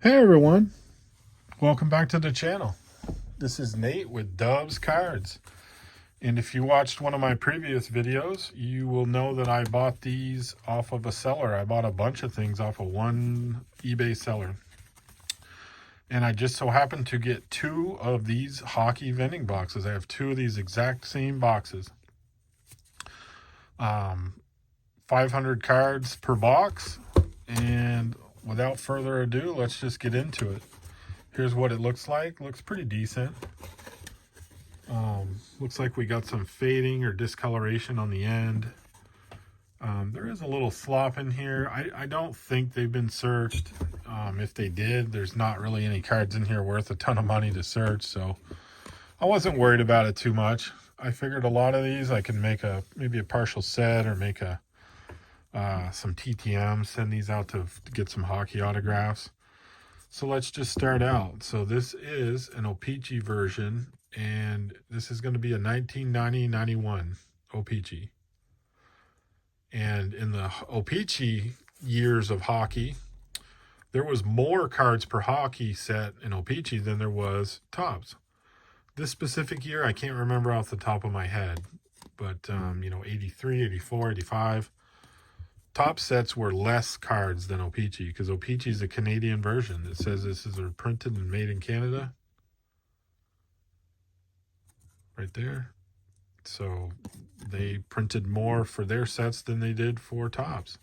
Hey everyone, welcome back to the channel. This is Nate with Dove's Cards. And if you watched one of my previous videos, you will know that I bought these off of a seller. I bought a bunch of things off of one eBay seller. And I just so happened to get two of these hockey vending boxes. I have two of these exact same boxes. 500 cards per box. And without further ado, let's just get into it. Here's what it looks like. Looks pretty decent. Looks like we got some fading or discoloration on the end. There is a little slop in here. I don't think they've been searched. If they did, there's not really any cards in here worth a ton of money to search, so I wasn't worried about it too much. I figured a lot of these I can make maybe a partial set or make some TTM, send these out to get some hockey autographs. So let's just start out. So this is an OPC version, and this is going to be a 1990-91 OPC. And in the OPC years of hockey, there was more cards per hockey set in OPC than there was Topps. This specific year, I can't remember off the top of my head, but 83, 84, 85. Top sets were less cards than OPC because OPC is a Canadian version. It says this is printed and made in Canada. Right there. So they printed more for their sets than they did for Topps.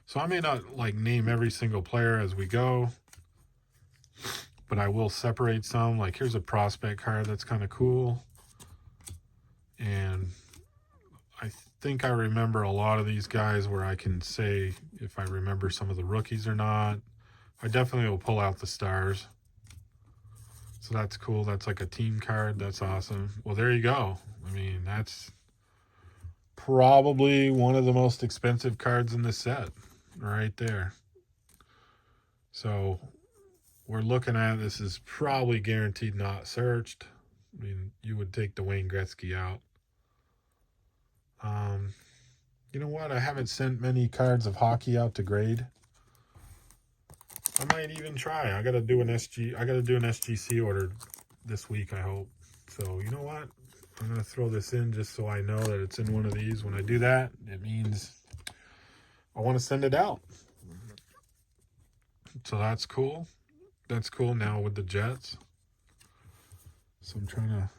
So I may not name every single player as we go, but I will separate some. Like here's a prospect card that's kind of cool. And I think I remember a lot of these guys where I can say if I remember some of the rookies or not. I definitely will pull out the stars. So that's cool. That's like a team card. That's awesome. Well, there you go. I mean, that's probably one of the most expensive cards in this set right there. So we're looking at, this is probably guaranteed not searched. I mean, you would take the Wayne Gretzky out. You know what? I haven't sent many cards of hockey out to grade. I might even try. I gotta do an SGC order this week, I hope. So you know what? I'm gonna throw this in just so I know that it's in one of these. When I do that, it means I want to send it out. So that's cool. That's cool now with the Jets. So I'm trying to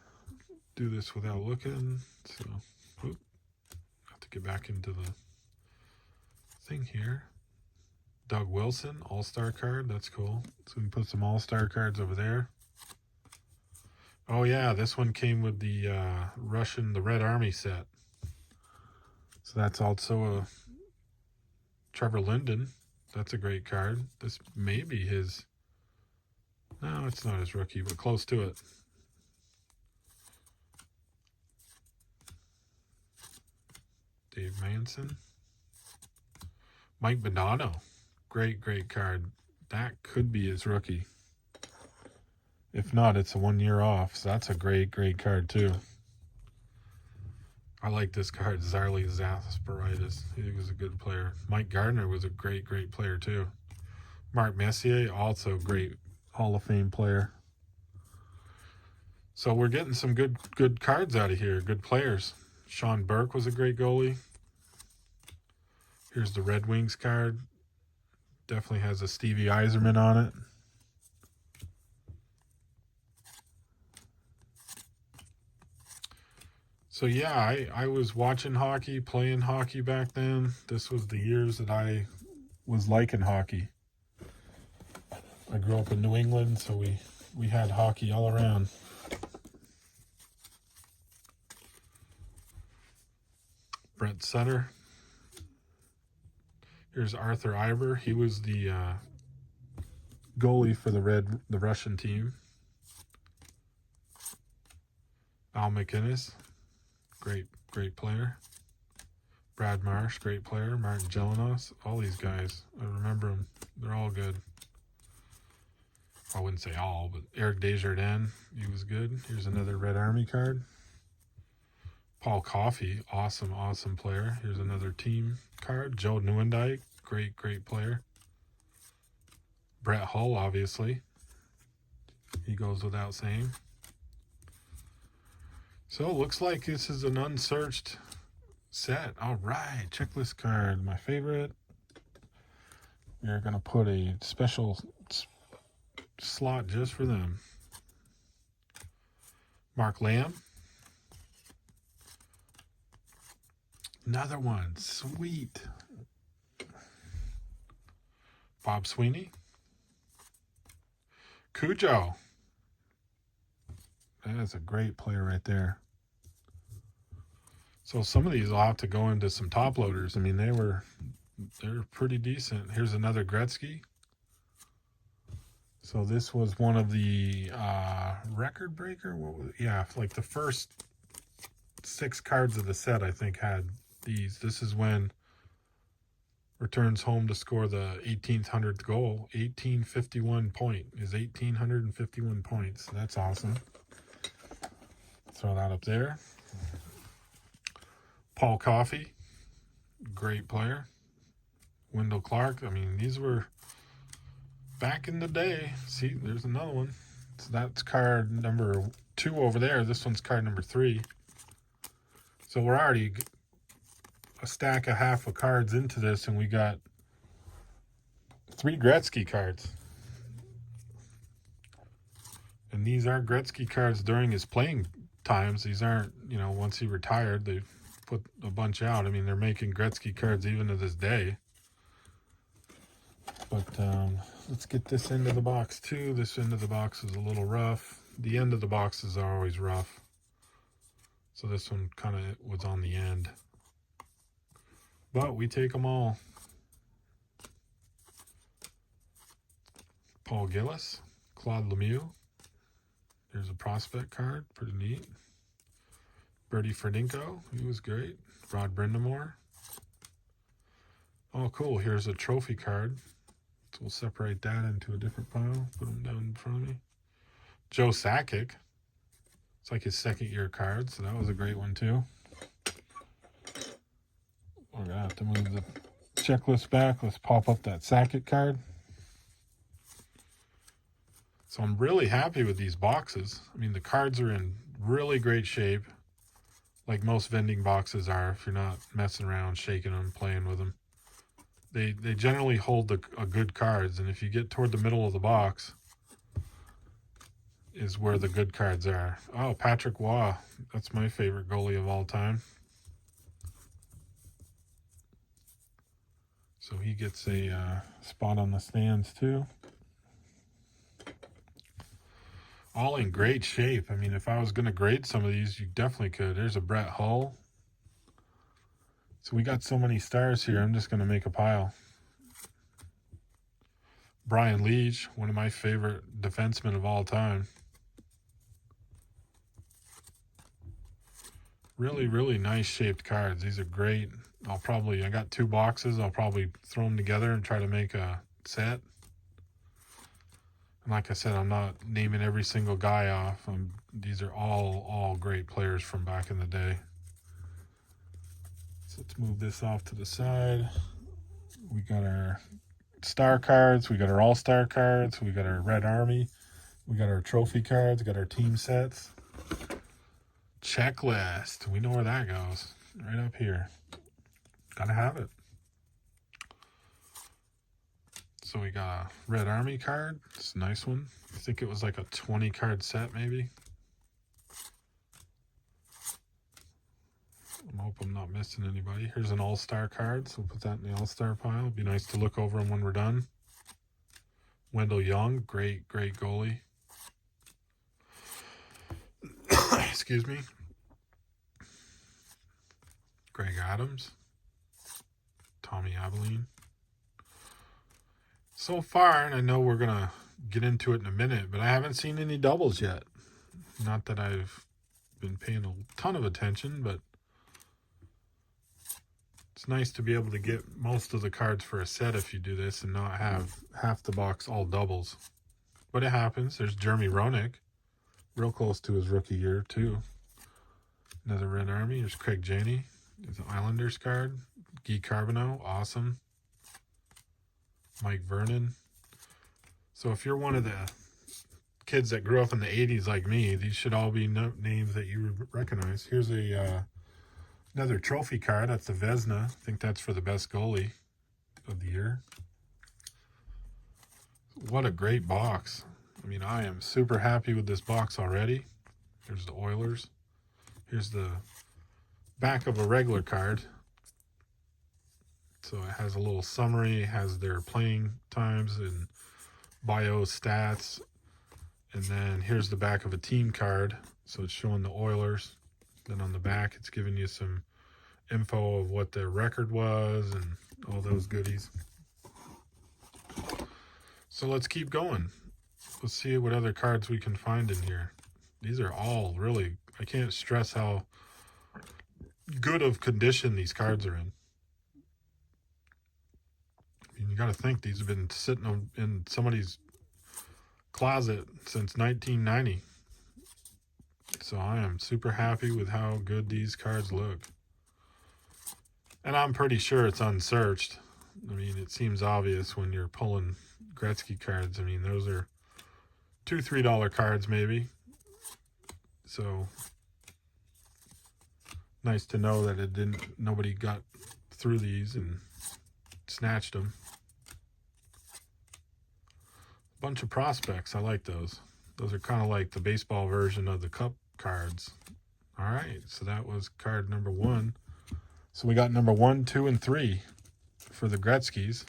do this without looking. So I have to get back into the thing here. Doug Wilson, All-Star card. That's cool. So we can put some All-Star cards over there. Oh yeah, this one came with the the Red Army set. So that's also a Trevor Linden. That's a great card. This may be his... No, it's not his rookie, but close to it. Dave Manson. Mike Bonanno. Great card. That could be his rookie. If not, it's a 1 year off. So that's a great card too. I like this card, Zarly Zasperitis. He was a good player. Mike Gardner was a great player too. Mark Messier, also great Hall of Fame player. So we're getting some good cards out of here, good players. Sean Burke was a great goalie. Here's the Red Wings card. Definitely has a Stevie Yzerman on it. So yeah, I was watching hockey, playing hockey back then. This was the years that I was liking hockey. I grew up in New England, so we had hockey all around. Brent Sutter. Here's Arthur Iver. He was the goalie for the Russian team. Al McInnes, great player. Brad Marsh, great player. Martin Jelinos, all these guys. I remember them. They're all good. I wouldn't say all, but Eric Desjardins, he was good. Here's another Red Army card. Paul Coffey, awesome player. Here's another team card. Joe Nieuwendyk, great player. Brett Hull, obviously. He goes without saying. So it looks like this is an unsearched set. All right, checklist card, my favorite. We're going to put a special slot just for them. Mark Lamb. Another one. Sweet. Bob Sweeney. Cujo. That is a great player right there. So some of these will have to go into some top loaders. I mean, they're pretty decent. Here's another Gretzky. So this was one of the record breaker. Yeah, like the first 6 cards of the set, I think, had these. This is when returns home to score the 1800th goal. 1851 point is 1851 points. That's awesome. Throw that up there. Paul Coffey, great player. Wendell Clark. I mean, these were back in the day. See, there's another one. So that's card number 2 over there. This one's card number 3. So we're already a stack of half of cards into this, and we got 3 Gretzky cards. And these are Gretzky cards during his playing times. These aren't, once he retired, they put a bunch out. I mean, they're making Gretzky cards even to this day. But let's get this into the box too. This end of the box is a little rough. The end of the boxes are always rough. So this one kind of was on the end. But we take them all. Paul Gillis, Claude Lemieux. There's a prospect card, pretty neat. Bertie Ferdinko, he was great. Rod Brindamore. Oh, cool, here's a trophy card. So we'll separate that into a different pile. Put them down in front of me. Joe Sakic. It's like his 2nd year card, so that was a great one too. We're going to have to move the checklist back. Let's pop up that Sakic card. So I'm really happy with these boxes. I mean, the cards are in really great shape, like most vending boxes are if you're not messing around, shaking them, playing with them. They generally hold a good cards, and if you get toward the middle of the box is where the good cards are. Oh, Patrick Waugh. That's my favorite goalie of all time. So he gets a spot on the stands too. All in great shape. I mean, if I was going to grade some of these, you definitely could. There's a Brett Hull. So we got so many stars here, I'm just going to make a pile. Brian Leach, one of my favorite defensemen of all time. Really, really nice shaped cards. These are great. I got 2 boxes. I'll probably throw them together and try to make a set. And like I said, I'm not naming every single guy off. These are all great players from back in the day. So let's move this off to the side. We got our star cards. We got our all-star cards. We got our Red Army. We got our trophy cards. We got our team sets. Checklist. We know where that goes. Right up here. Gotta have it. So we got a Red Army card. It's a nice one. I think it was like a 20 card set maybe. I hope I'm not missing anybody. Here's an all-star card, so we'll put that in the all-star pile. It'd be nice to look over them when we're done. Wendell Young, great goalie. Excuse me. Greg Adams. Tommy Abilene. So far, and I know we're going to get into it in a minute, but I haven't seen any doubles yet. Not that I've been paying a ton of attention, but it's nice to be able to get most of the cards for a set if you do this and not have half the box all doubles. But it happens. There's Jeremy Roenick, real close to his rookie year, too. Another Red Army. There's Craig Janney. There's an Islanders card. Guy Carbonneau, awesome. Mike Vernon. So if you're one of the kids that grew up in the 80s like me, these should all be names that you recognize. Here's another trophy card. That's the Vezina. I think that's for the best goalie of the year. What a great box. I mean, I am super happy with this box already. Here's the Oilers. Here's the back of a regular card. So it has a little summary. It has their playing times and bio stats. And then here's the back of a team card. So it's showing the Oilers. Then on the back, it's giving you some info of what their record was and all those goodies. So let's keep going. Let's see what other cards we can find in here. These are all really, I can't stress how good of condition these cards are in. I mean, you got to think these have been sitting in somebody's closet since 1990. So I am super happy with how good these cards look. And I'm pretty sure it's unsearched. I mean, it seems obvious when you're pulling Gretzky cards. I mean, those are $2, $3 cards maybe. So nice to know that nobody got through these and snatched them. Bunch of prospects. I like those. Those are kind of like the baseball version of the cup cards. All right, so that was card number 1. So we got number 1, 2, and 3 for the Gretzky's.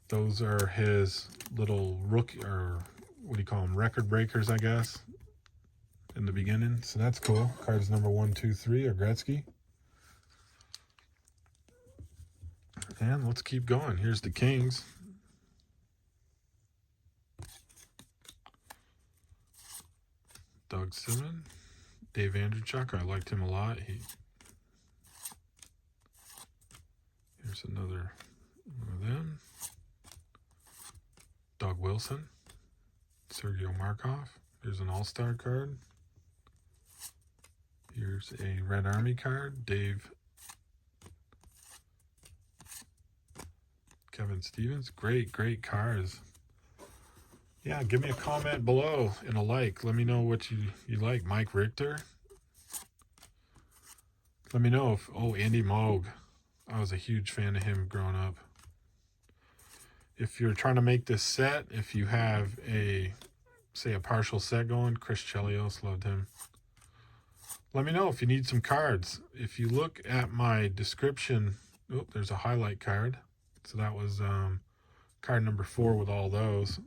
Those are his little rookie, or what do you call them, record breakers, I guess, in the beginning. So that's cool. Cards number 1, 2, 3 are Gretzky. And let's keep going. Here's the Kings. Doug Simon. Dave Andreychuk. I liked him a lot. Here's another one of them. Doug Wilson. Sergei Markov. Here's an all-star card. Here's a Red Army card. Kevin Stevens. Great cards. Yeah, give me a comment below and a like. Let me know what you like. Mike Richter. Let me know if, Andy Moog. I was a huge fan of him growing up. If you're trying to make this set, if you have a partial set going, Chris Chelios, loved him. Let me know if you need some cards. If you look at my description, there's a highlight card. So that was card number 4 with all those.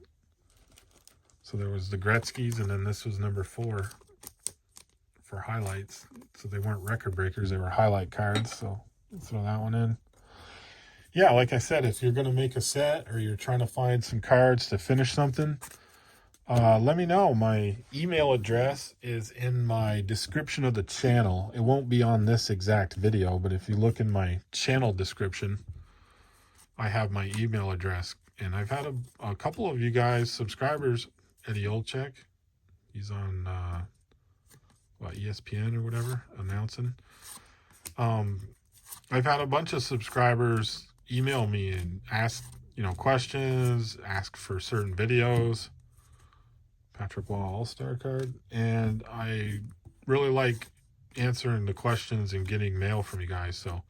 So there was the Gretzky's, and then this was number 4 for highlights. So they weren't record breakers, they were highlight cards. So let's throw that one in. Yeah, like I said, if you're going to make a set or you're trying to find some cards to finish something, let me know. My email address is in my description of the channel. It won't be on this exact video, but if you look in my channel description, I have my email address. And I've had a couple of you guys, subscribers, Eddie Olczyk. He's on ESPN or whatever, announcing. I've had a bunch of subscribers email me and ask, questions, ask for certain videos. Patrick Wall All-Star card. And I really like answering the questions and getting mail from you guys. So,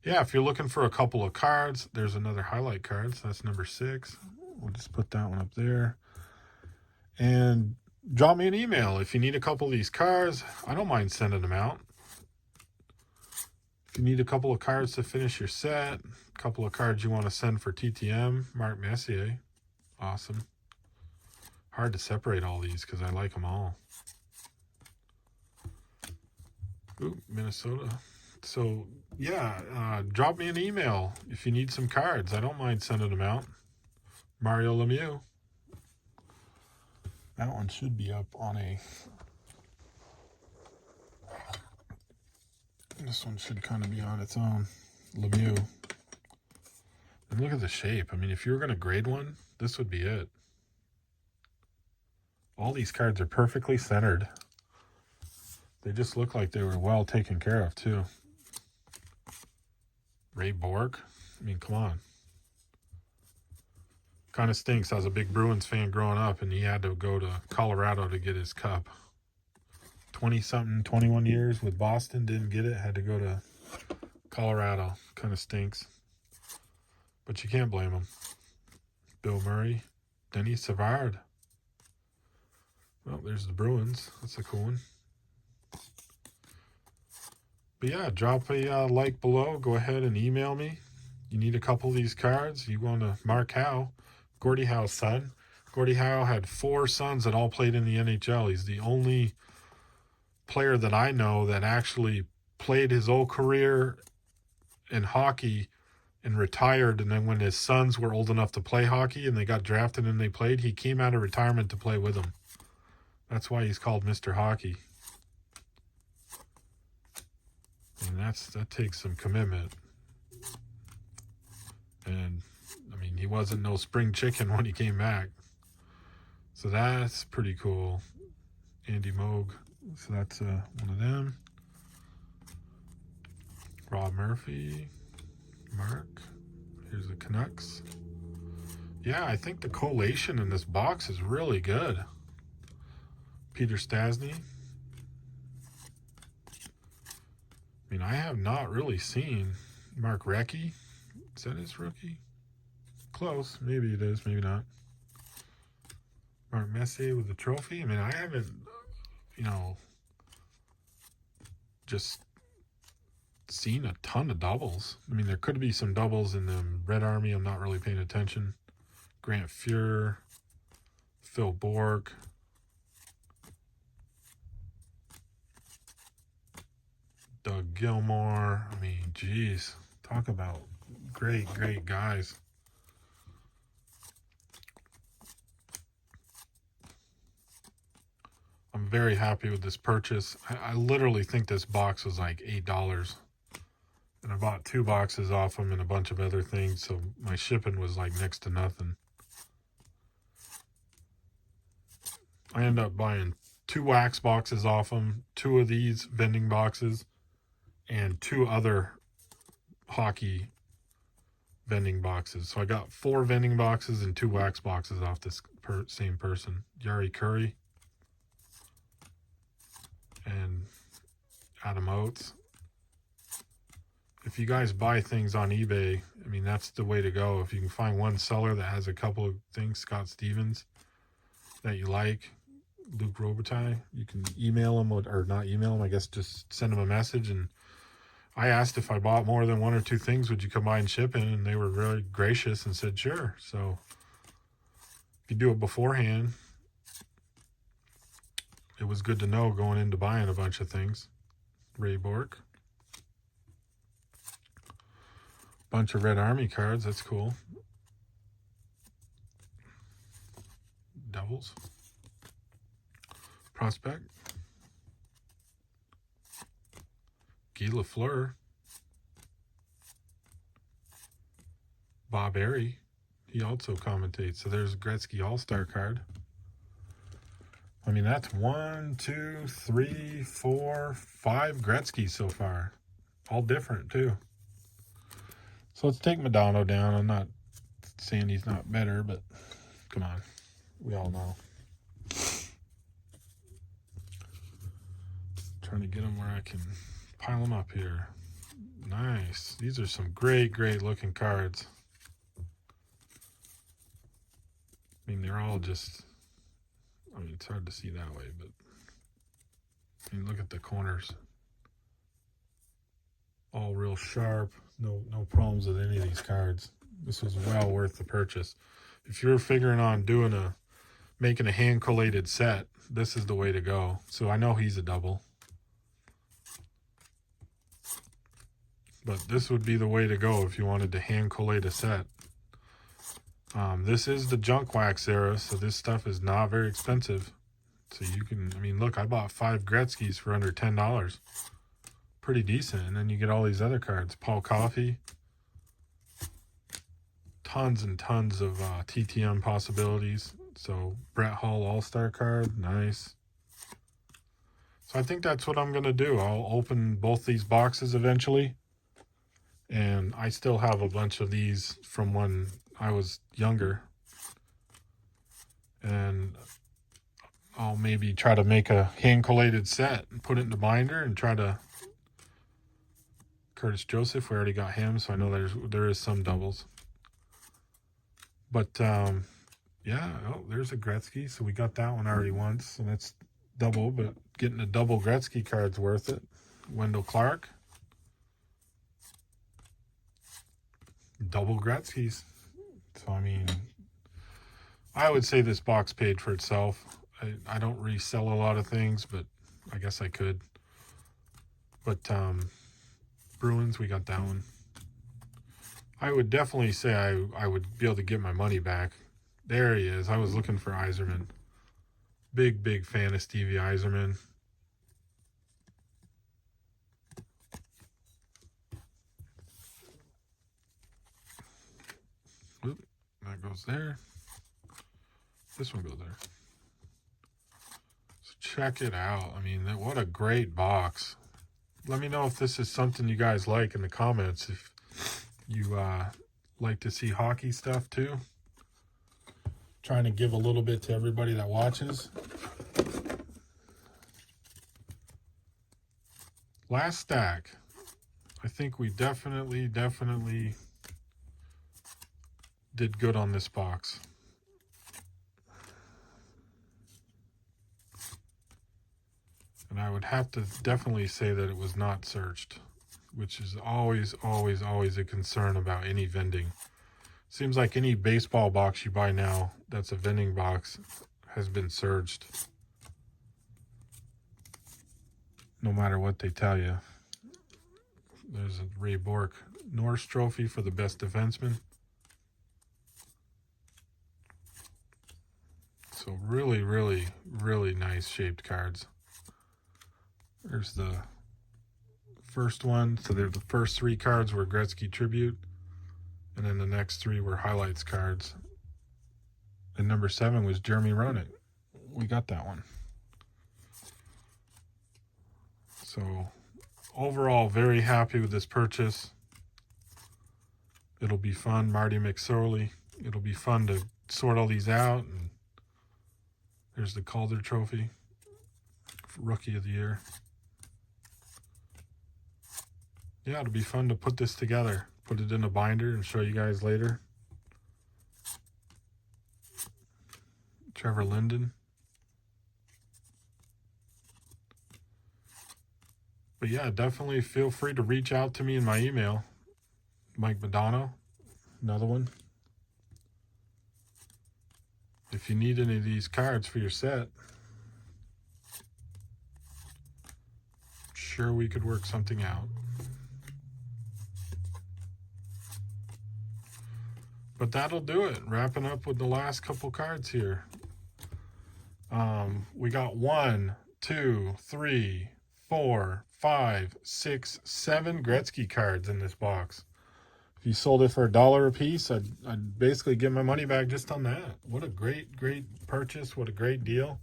yeah, if you're looking for a couple of cards, there's another highlight card. So that's number 6. We'll just put that one up there. And drop me an email if you need a couple of these cards. I don't mind sending them out. If you need a couple of cards to finish your set, a couple of cards you want to send for TTM, Mark Messier, awesome. Hard to separate all these because I like them all. Ooh, Minnesota. So, yeah, drop me an email if you need some cards. I don't mind sending them out. Mario Lemieux. That one should be up on a... This one should kind of be on its own. Lemieux. And look at the shape. I mean, if you were going to grade one, this would be it. All these cards are perfectly centered. They just look like they were well taken care of, too. Ray Bork. I mean, come on. Kind of stinks. I was a big Bruins fan growing up, and he had to go to Colorado to get his cup. 20-something, 21 years with Boston, didn't get it, had to go to Colorado. Kind of stinks. But you can't blame him. Bill Murray, Denny Savard. Well, there's the Bruins. That's a cool one. But yeah, drop a like below. Go ahead and email me. You need a couple of these cards. You want to Mark Howe, Gordie Howe's son. Gordie Howe had 4 sons that all played in the NHL. He's the only player that I know that actually played his whole career in hockey and retired. And then when his sons were old enough to play hockey and they got drafted and they played, he came out of retirement to play with them. That's why he's called Mr. Hockey. And that takes some commitment. And I mean, he wasn't no spring chicken when he came back. So that's pretty cool. Andy Moog. So that's one of them. Rob Murphy. Mark. Here's the Canucks. Yeah, I think the collation in this box is really good. Peter Stastny. I mean, I have not really seen Mark Recchi. Is that his rookie? Close. Maybe it is, maybe not. Mark Messier with the trophy. I mean, I haven't, just seen a ton of doubles. I mean, there could be some doubles in the Red Army. I'm not really paying attention. Grant Fuhrer. Phil Bork. Doug Gilmore. I mean, geez. Talk about great, great guys. I'm very happy with this purchase. I literally think this box was like $8. And I bought 2 boxes off them and a bunch of other things. So my shipping was like next to nothing. I ended up buying 2 wax boxes off them, 2 of these vending boxes, and 2 other hockey vending boxes. So I got 4 vending boxes and 2 wax boxes off this same person. Yari Curry and Adam Oates. If you guys buy things on eBay, I mean, that's the way to go. If you can find one seller that has a couple of things, Scott Stevens, that you like, Luke Robitaille, you can email him, or not email him, I guess just send him a message. And I asked if I bought more than 1 or 2 things, would you combine shipping? And they were really gracious and said, sure. So if you do it beforehand, it was good to know going into buying a bunch of things. Ray Bork. Bunch of Red Army cards. That's cool. Devils. Prospect. Guy Lafleur. Bob Airy. He also commentates. So there's a Gretzky All-Star card. I mean, that's 1, 2, 3, 4, 5 Gretzky so far. All different, too. So let's take Madonna down. I'm not saying he's not better, but come on. We all know. Trying to get him where I can pile them up here. Nice. These are some great, great looking cards. I mean, they're all just... I mean, it's hard to see that way, but I mean, look at the corners. All real sharp. No problems with any of these cards. This was well worth the purchase. If you're figuring on making a hand collated set, this is the way to go. So I know he's a double, but this would be the way to go if you wanted to hand collate a set. This is the junk wax era, so this stuff is not very expensive. So you can, I mean, look, I bought 5 Gretzky's for under $10. Pretty decent. And then you get all these other cards. Paul Coffey. Tons and tons of TTM possibilities. So Brett Hull All-Star card. Nice. So I think that's what I'm going to do. I'll open both these boxes eventually. And I still have a bunch of these from when I was younger. And I'll maybe try to make a hand-collated set and put it in the binder and try to... Curtis Joseph, we already got him, so I know there is some doubles. But, yeah, oh, there's a Gretzky, so we got that one already once, and that's double, but getting a double Gretzky card's worth it. Wendell Clark. Double Gretzky's. So, I mean, I would say this box paid for itself. I don't resell a lot of things, but I guess I could. But, Bruins, we got that one. I would definitely say I would be able to get my money back. There he is. I was looking for Yzerman. Big fan of Stevie Yzerman. Oop, that goes there. This one goes there. So check it out. I mean, what a great box. Let me know if this is something you guys like in the comments. If you like to see hockey stuff too. Trying to give a little bit to everybody that watches. Last stack. I think we definitely did good on this box. And I would have to definitely say that it was not searched, which is always a concern about any vending. Seems like any baseball box you buy now that's a vending box has been searched. No matter what they tell you. There's a Ray Bourque Norris Trophy for the best defenseman. So really nice shaped cards. There's the first one. So the first 3 cards were Gretzky Tribute. And then the next 3 were highlights cards. And number 7 was Jeremy Roenick. We got that one. So overall, very happy with this purchase. It'll be fun. Marty McSorley. It'll be fun to sort all these out. And there's the Calder Trophy. Rookie of the Year. Yeah, it'll be fun to put this together. Put it in a binder and show you guys later. Trevor Linden. But yeah, definitely feel free to reach out to me in my email. Mike Madonna, another one. If you need any of these cards for your set, sure we could work something out. But that'll do it. Wrapping up with the last couple cards here. We got 1, 2, 3, 4, 5, 6, 7 Gretzky cards in this box. If you sold it for $1 a piece, I'd basically get my money back just on that. What a great purchase. What a great deal.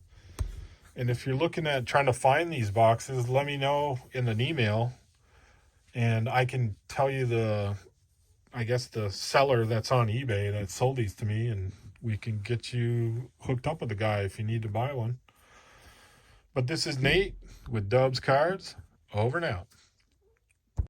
And if you're looking at trying to find these boxes, let me know in an email. And I can tell you the seller that's on eBay that sold these to me, and we can get you hooked up with the guy if you need to buy one. But this is Nate with Dubs Cards. Over and out.